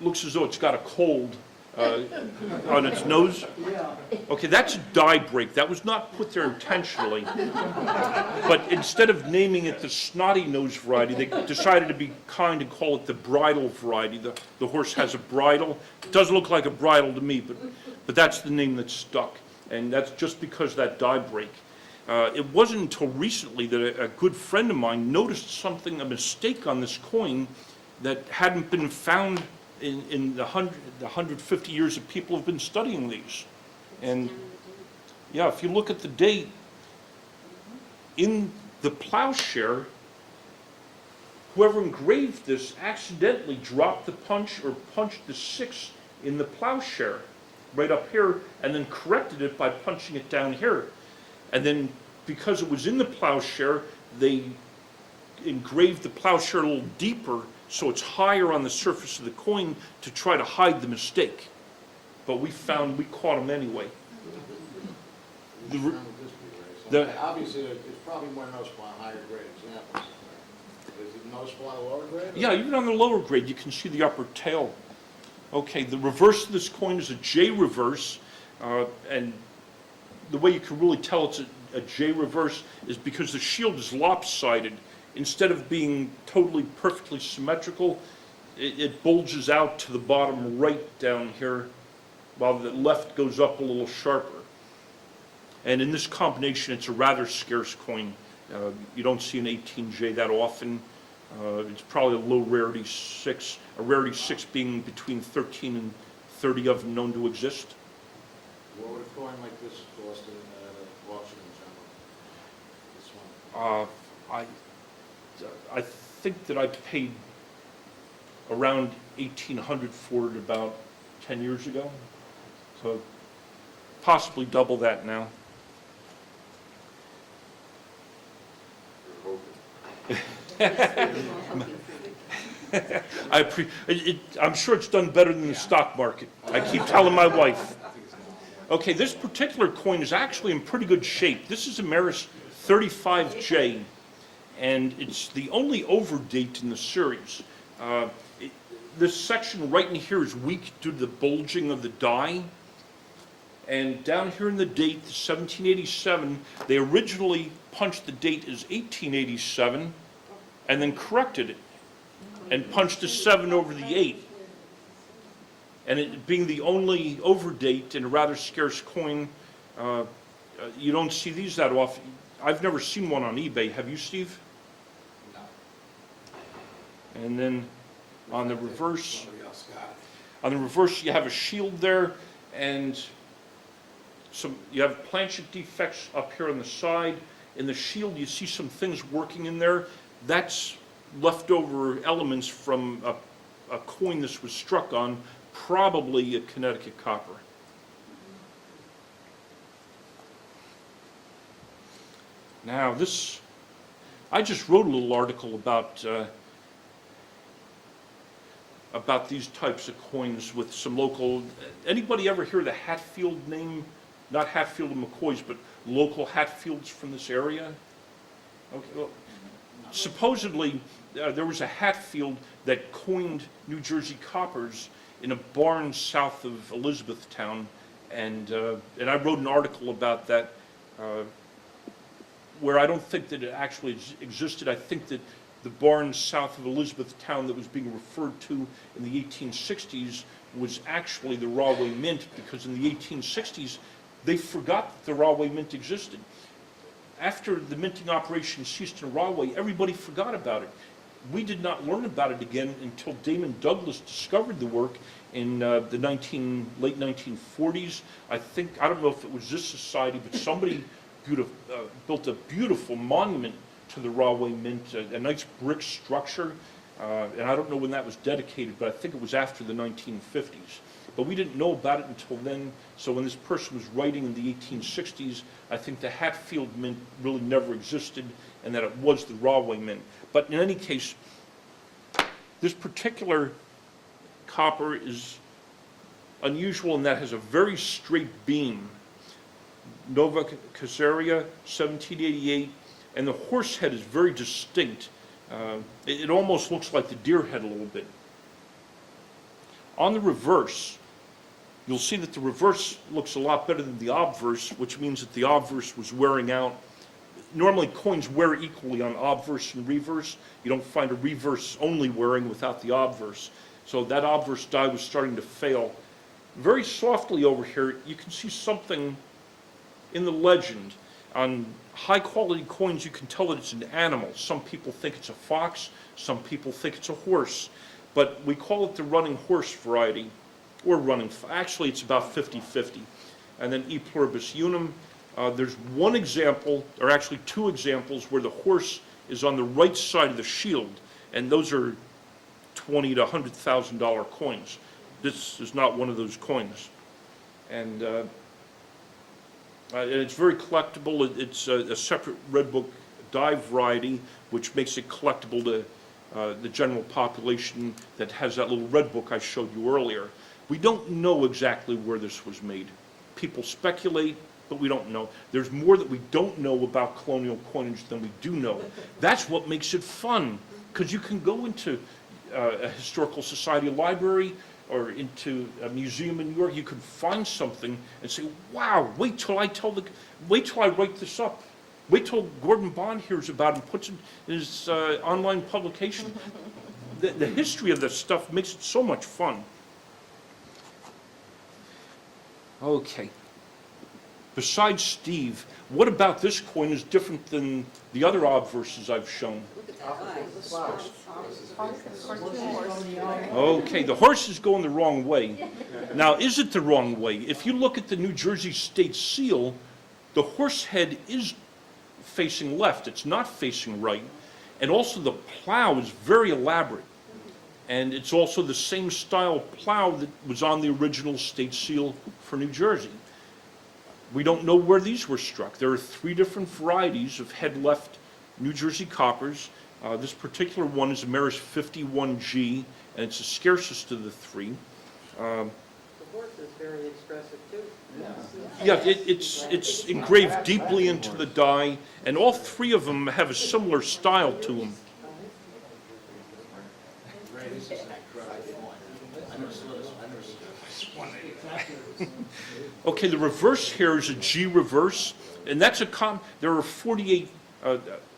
looks as though it's got a cold. on its nose. Yeah. Okay, that's a die break. That was not put there intentionally. But instead of naming it the snotty nose variety, they decided to be kind and call it the bridle variety. The horse has a bridle. It doesn't look like a bridle to me, but that's the name that stuck. And that's just because of that die break. It wasn't until recently that a good friend of mine noticed a mistake on this coin that hadn't been found in the 150 years that people have been studying these. And yeah, if you look at the date, in the plowshare, whoever engraved this accidentally dropped the punch or punched the 6 in the plowshare right up here and then corrected it by punching it down here. And then because it was in the plowshare, they engraved the plowshare a little deeper so it's higher on the surface of the coin to try to hide the mistake. But we caught them anyway. Obviously, it's probably more noticeable on higher grade examples. Is it noticeable on lower grade? Yeah, even on the lower grade, you can see the upper tail. Okay, the reverse of this coin is a J reverse, and the way you can really tell it's a J reverse is because the shield is lopsided. Instead of being totally perfectly symmetrical, it bulges out to the bottom right down here, while the left goes up a little sharper. And in this combination, it's a rather scarce coin. You don't see an 18J that often. It's probably a low rarity 6, a rarity 6 being between 13 and 30 of them known to exist. What would a coin like this cost in auction in general? This one? I think that I paid around $1,800 for it about 10 years ago. So possibly double that now. I'm sure it's done better than the stock market. I keep telling my wife. Okay, this particular coin is actually in pretty good shape. This is a Maris 35J, and it's the only overdate in the series. This section right in here is weak due to the bulging of the die. And down here in the date, 1787, they originally punched the date as 1887 and then corrected it and punched a 7 over the 8. And it being the only overdate in a rather scarce coin, you don't see these that often. I've never seen one on eBay. Have you, Steve? No. And then on the reverse, you have a shield there, and you have planchet defects up here on the side. In the shield, you see some things working in there. That's leftover elements from a coin this was struck on, probably a Connecticut Copper. Now this, I just wrote a little article about these types of coins with some local, anybody ever hear the Hatfield name? Not Hatfield and McCoy's, but local Hatfields from this area? Okay, well, supposedly, there was a Hatfield that coined New Jersey coppers in a barn south of Elizabethtown, and I wrote an article about that, where I don't think that it actually existed. I think that the barn south of Elizabethtown that was being referred to in the 1860s was actually the Rahway Mint, because in the 1860s, they forgot that the Rahway Mint existed. After the minting operation ceased in Rahway, everybody forgot about it. We did not learn about it again until Damon Douglas discovered the work in the late 1940s. I don't know if it was this society, but somebody built a beautiful monument to the Rahway Mint, a nice brick structure, and I don't know when that was dedicated, but I think it was after the 1950s. But we didn't know about it until then, so when this person was writing in the 1860s, I think the Hatfield Mint really never existed, and that it was the Rahway Mint. But in any case, this particular copper is unusual in that it has a very straight beam. Nova Caesarea, 1788, and the horse head is very distinct. It almost looks like the deer head a little bit. On the reverse, you'll see that the reverse looks a lot better than the obverse, which means that the obverse was wearing out. Normally, coins wear equally on obverse and reverse. You don't find a reverse only wearing without the obverse. So that obverse die was starting to fail. Very softly over here, you can see something in the legend. On high-quality coins, you can tell that it's an animal. Some people think it's a fox. Some people think it's a horse. But we call it the running horse variety, or running, actually it's about 50-50. And then E pluribus unum. There's one example, or actually two examples, where the horse is on the right side of the shield, and those are $20,000 to $100,000 coins. This is not one of those coins. And it's very collectible. It's a separate red book die variety, which makes it collectible to the general population that has that little red book I showed you earlier. We don't know exactly where this was made. People speculate, but we don't know. There's more that we don't know about colonial coinage than we do know. That's what makes it fun, because you can go into a historical society library or into a museum in New York. You can find something and say, wow, wait till I write this up. Wait till Gordon Bond hears about it and puts it in his online publication. The history of this stuff makes it so much fun. Okay. Besides Steve, what about this coin is different than the other obverses I've shown? Look at that eye. Okay, the horse is going the wrong way. Now, is it the wrong way? If you look at the New Jersey state seal, the horse head is facing left. It's not facing right. And also the plow is very elaborate. And it's also the same style plow that was on the original state seal for New Jersey. We don't know where these were struck. There are three different varieties of head left New Jersey coppers. This particular one is a Maris 51G, and it's the scarcest of the three. The horse is very expressive too. Yeah, it's engraved deeply into the die, and all three of them have a similar style to them. Ray, this is an incredible coin. I never saw this one. Okay, the reverse here is a G reverse, and that's there are 48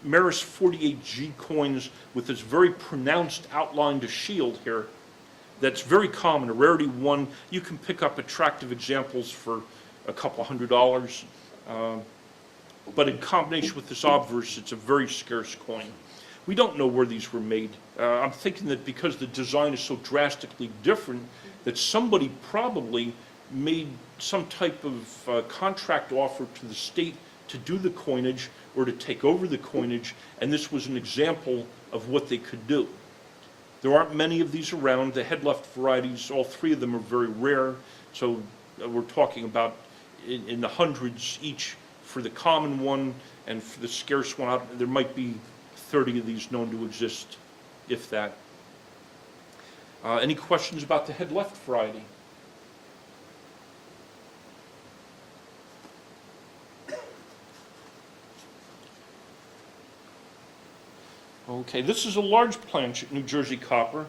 Maris 48G coins with this very pronounced outline to shield here. That's very common, a rarity one. You can pick up attractive examples for a couple $100, but in combination with this obverse, it's a very scarce coin. We don't know where these were made. I'm thinking that because the design is so drastically different, that somebody probably made some type of contract offer to the state to do the coinage or to take over the coinage, and this was an example of what they could do. There aren't many of these around. The head left varieties, all three of them are very rare, so we're talking about in the hundreds each for the common one, and for the scarce one, there might be 30 of these known to exist, if that. Any questions about the head left variety? Okay, this is a large planchet, New Jersey copper.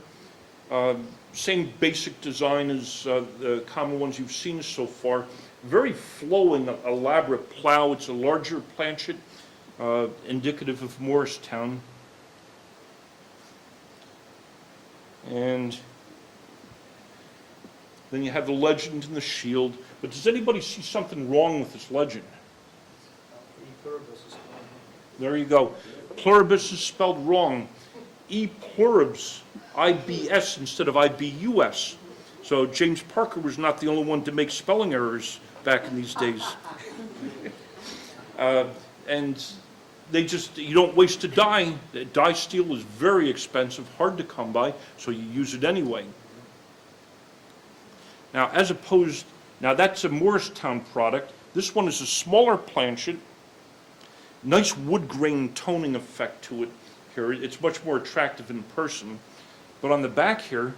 Same basic design as the common ones you've seen so far. Very flowing, elaborate plow. It's a larger planchet, indicative of Morristown. And then you have the legend and the shield. But does anybody see something wrong with this legend? There you go. Pluribus is spelled wrong. E pluribus, IBS instead of IBUS. So James Parker was not the only one to make spelling errors back in these days. And you don't waste a die. Die steel is very expensive, hard to come by, so you use it anyway. Now, that's a Morristown product. This one is a smaller planchet. Nice wood grain toning effect to it here. It's much more attractive in person. But on the back here,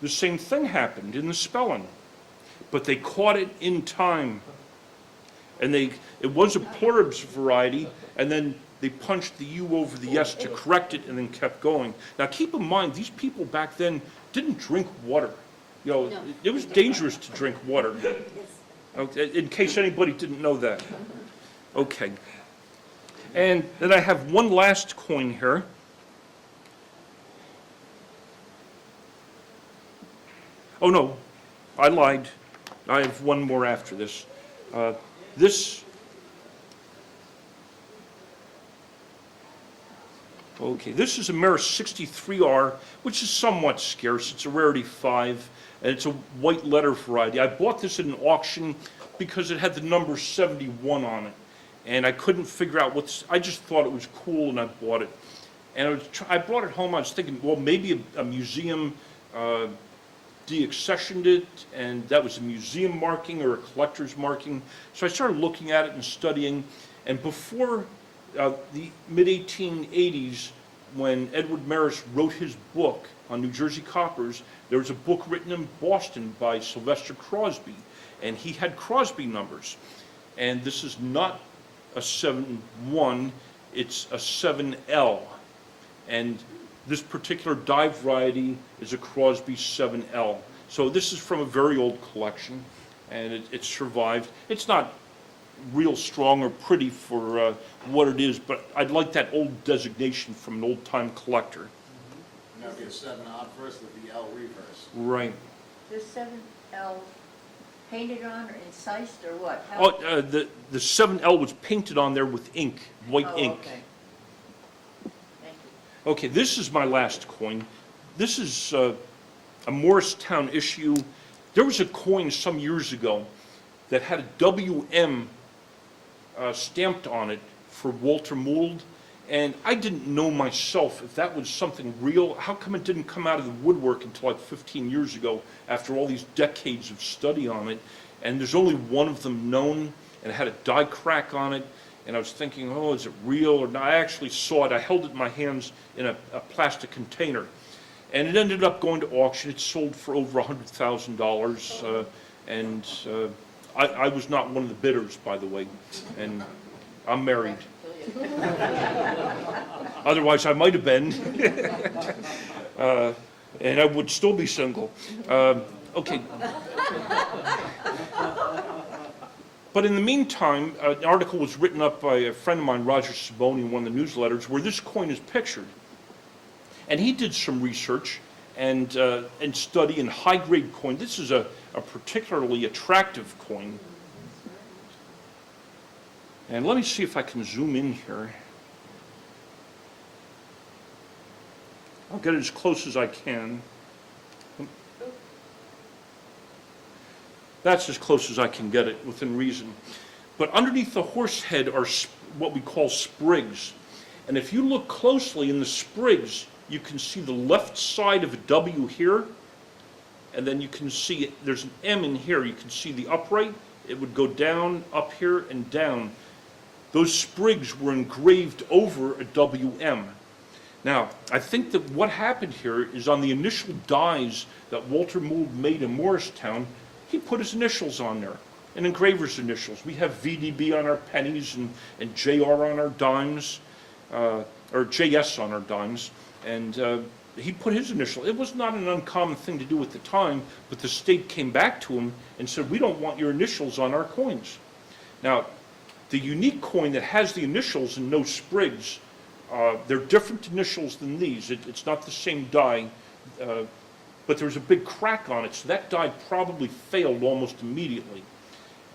the same thing happened in the spelling. But they caught it in time. And it was a pluribus variety, and then they punched the U over the S to correct it and then kept going. Now keep in mind, these people back then didn't drink water. You know, it was dangerous to drink water. Okay, in case anybody didn't know that. Okay. And then I have one last coin here. Oh, no, I lied. I have one more after this. This is a Maris 63R, which is somewhat scarce. It's a rarity 5, and it's a white letter variety. I bought this at an auction because it had the number 71 on it, and I couldn't figure out I just thought it was cool, and I bought it. And I brought it home, I was thinking, well, maybe a museum deaccessioned it, and that was a museum marking or a collector's marking. So I started looking at it and studying, and before the mid-1880s, when Edward Maris wrote his book on New Jersey coppers, there was a book written in Boston by Sylvester Crosby, and he had Crosby numbers. And this is not a 7-1, it's a 7L. And this particular die variety is a Crosby 7L. So this is from a very old collection, and it survived. It's not real strong or pretty for what it is, but I'd like that old designation from an old-time collector. And that'd be a 7 obverse with the L reverse. Right. There's 7L painted on or incised or what? Oh, the 7L was painted on there with ink, white ink. Okay. Thank you. Okay, this is my last coin. This is a Morristown issue. There was a coin some years ago that had a WM stamped on it for Walter Mould, and I didn't know myself if that was something real. How come it didn't come out of the woodwork until like 15 years ago after all these decades of study on it? And there's only one of them known, and it had a die crack on it, and I was thinking, oh, is it real or not? I actually saw it. I held it in my hands in a plastic container, and it ended up going to auction. It sold for over $100,000, and I was not one of the bidders, by the way, and I'm married. Otherwise, I might have been, and I would still be single. Okay. But in the meantime, an article was written up by a friend of mine, Roger Saboni, in one of the newsletters, where this coin is pictured. And he did some research and study in high-grade coin. This is a particularly attractive coin. And let me see if I can zoom in here. I'll get it as close as I can. That's as close as I can get it within reason. But underneath the horse head are what we call sprigs. And if you look closely in the sprigs, you can see the left side of a W here, and then you can see there's an M in here. You can see the upright. It would go down, up here, and down. Those sprigs were engraved over a WM. Now, I think that what happened here is on the initial dies that Walter Mould made in Morristown, he put his initials on there, an engraver's initials. We have VDB on our pennies and JR on our dimes, or JS on our dimes, and he put his initial. It was not an uncommon thing to do at the time, but the state came back to him and said, we don't want your initials on our coins. Now, the unique coin that has the initials and no sprigs, they're different initials than these. It's not the same die, but there was a big crack on it, so that die probably failed almost immediately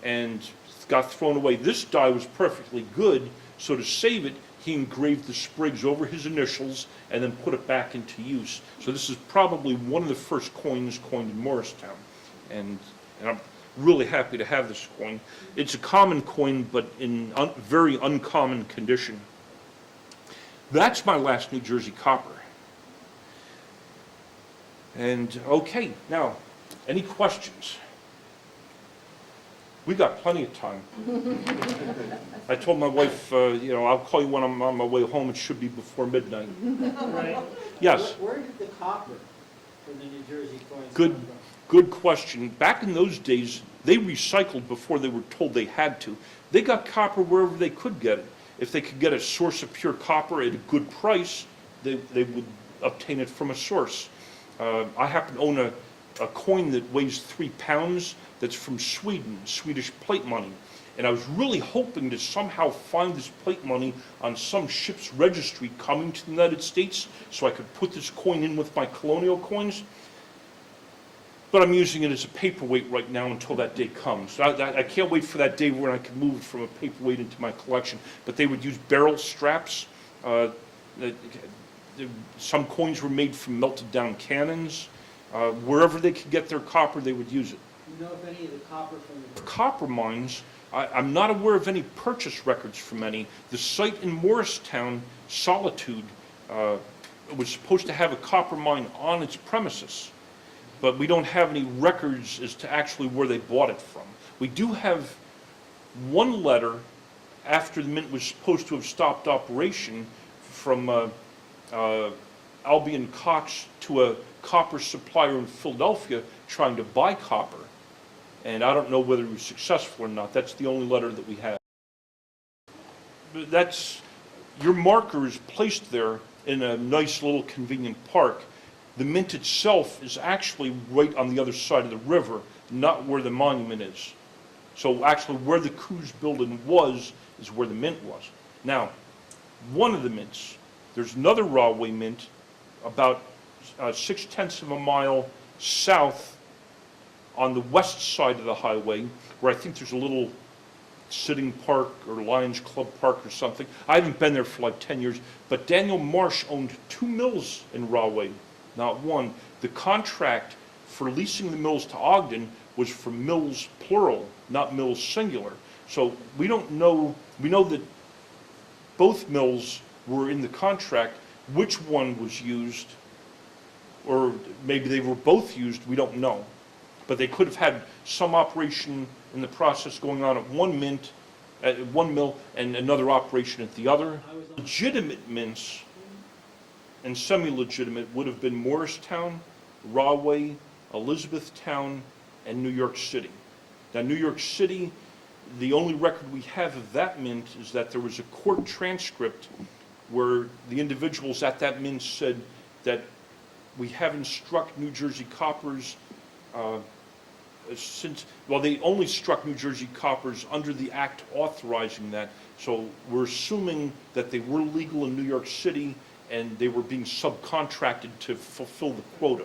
and got thrown away. This die was perfectly good, so to save it, he engraved the sprigs over his initials and then put it back into use. So this is probably one of the first coins coined in Morristown, and I'm really happy to have this coin. It's a common coin, but in very uncommon condition. That's my last New Jersey copper. And okay, now, any questions? We got plenty of time. I told my wife, I'll call you when I'm on my way home. It should be before midnight. Right. Yes. Where did the copper for the New Jersey coins Good. come from? Good question. Back in those days, they recycled before they were told they had to. They got copper wherever they could get it. If they could get a source of pure copper at a good price, they would obtain it from a source. I happen to own a a coin that weighs 3 pounds that's from Sweden, Swedish plate money. And I was really hoping to somehow find this plate money on some ship's registry coming to the United States so I could put this coin in with my Colonial coins. But I'm using it as a paperweight right now until that day comes. I can't wait for that day when I can move it from a paperweight into my collection. But they would use barrel straps. Some coins were made from melted down cannons. Wherever they could get their copper, they would use it. Do you know if any of the copper from the Copper mines, I'm not aware of any purchase records from any. The site in Morristown, Solitude, was supposed to have a copper mine on its premises, but we don't have any records as to actually where they bought it from. We do have one letter after the mint was supposed to have stopped operation from Albion Cox to a copper supplier in Philadelphia trying to buy copper. And I don't know whether he was successful or not. That's the only letter that we have. But your marker is placed there in a nice little convenient park. The mint itself is actually right on the other side of the river, not where the monument is. So actually where the Coos building was is where the mint was. Now, one of the mints, there's another Rahway mint about 6/10 of a mile south on the west side of the highway, where I think there's a little sitting park or Lions Club Park or something. I haven't been there for like 10 years, but Daniel Marsh owned 2 mills in Rahway, not one. The contract for leasing the mills to Ogden was for mills plural, not mills singular. So we don't know, we know that both mills were in the contract. Which one was used, or maybe they were both used, we don't know. But they could have had some operation in the process going on at one mint, at one mill, and another operation at the other. Legitimate mints and semi-legitimate would have been Morristown, Rahway, Elizabethtown, and New York City. Now, New York City, the only record we have of that mint is that there was a court transcript where the individuals at that mint said that we haven't struck New Jersey coppers they only struck New Jersey coppers under the act authorizing that. So we're assuming that they were legal in New York City and they were being subcontracted to fulfill the quota.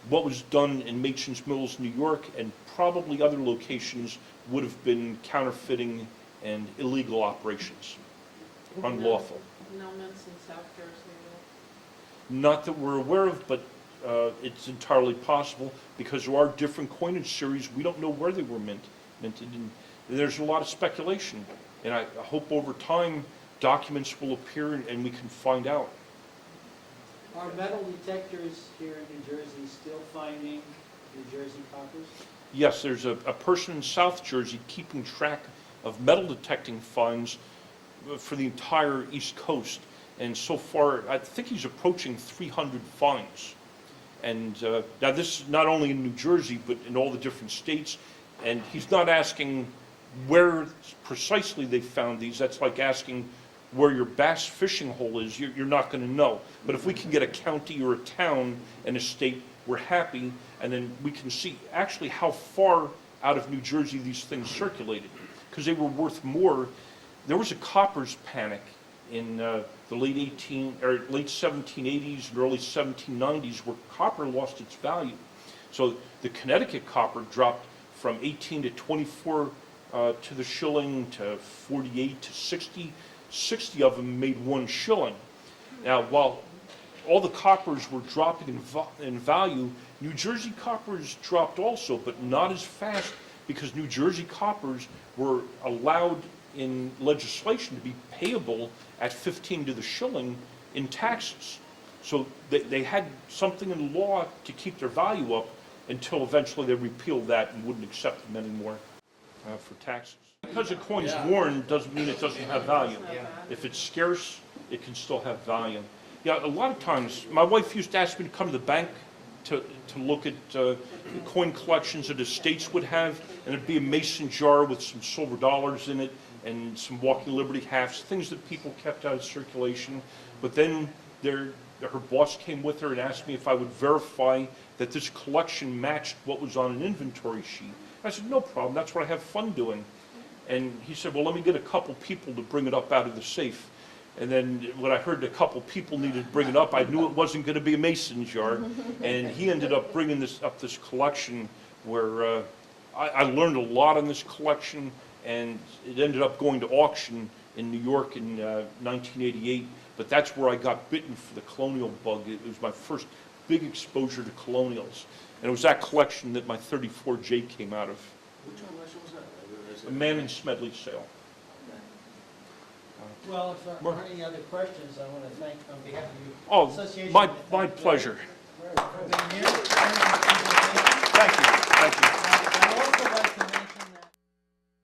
What was done in Machen's Mills, New York, and probably other locations would have been counterfeiting and illegal operations, or unlawful. No mints in South Jersey Not that we're aware of, but it's entirely possible because there are different coinage series. We don't know where they were minted, and there's a lot of speculation. And I hope over time documents will appear and we can find out. Are metal detectors here in New Jersey still finding New Jersey coppers? Yes, there's a person in South Jersey keeping track of metal detecting finds for the entire East Coast. And so far, I think he's approaching 300 finds. And now this is not only in New Jersey, but in all the different states. And he's not asking where precisely they found these. That's like asking where your bass fishing hole is. You're not going to know. But if we can get a county or a town and a state, we're happy. And then we can see actually how far out of New Jersey these things circulated, because they were worth more. There was a coppers panic in the late 1780s and early 1790s where copper lost its value. So the Connecticut copper dropped from 18 to 24 to the shilling to 48 to 60. 60 of them made 1 shilling. Now, while all the coppers were dropping in value, New Jersey coppers dropped also, but not as fast, because New Jersey coppers were allowed in legislation to be payable at 15 to the shilling in taxes. So they had something in law to keep their value up until eventually they repealed that and wouldn't accept them anymore for taxes. Because a coin's worn doesn't mean it doesn't have value. If it's scarce, it can still have value. Yeah, a lot of times, my wife used to ask me to come to the bank to look at the coin collections that estates would have, and it'd be a mason jar with some silver dollars in it and some Walking Liberty halves, things that people kept out of circulation. But then her boss came with her and asked me if I would verify that this collection matched what was on an inventory sheet. I said, no problem, that's what I have fun doing. And he said, well, let me get a couple people to bring it up out of the safe. And then when I heard a couple people needed to bring it up, I knew it wasn't going to be a mason's yard. And he ended up bringing this collection where I learned a lot on this collection, and it ended up going to auction in New York in 1988. But that's where I got bitten for the Colonial bug. It was my first big exposure to Colonials. And it was that collection that my 34J came out of. Which election was that? A Man in Smedley sale. Well, if there aren't any other questions, I want to thank, on behalf of the Oh, association. my I thank pleasure. for being here. Thank you.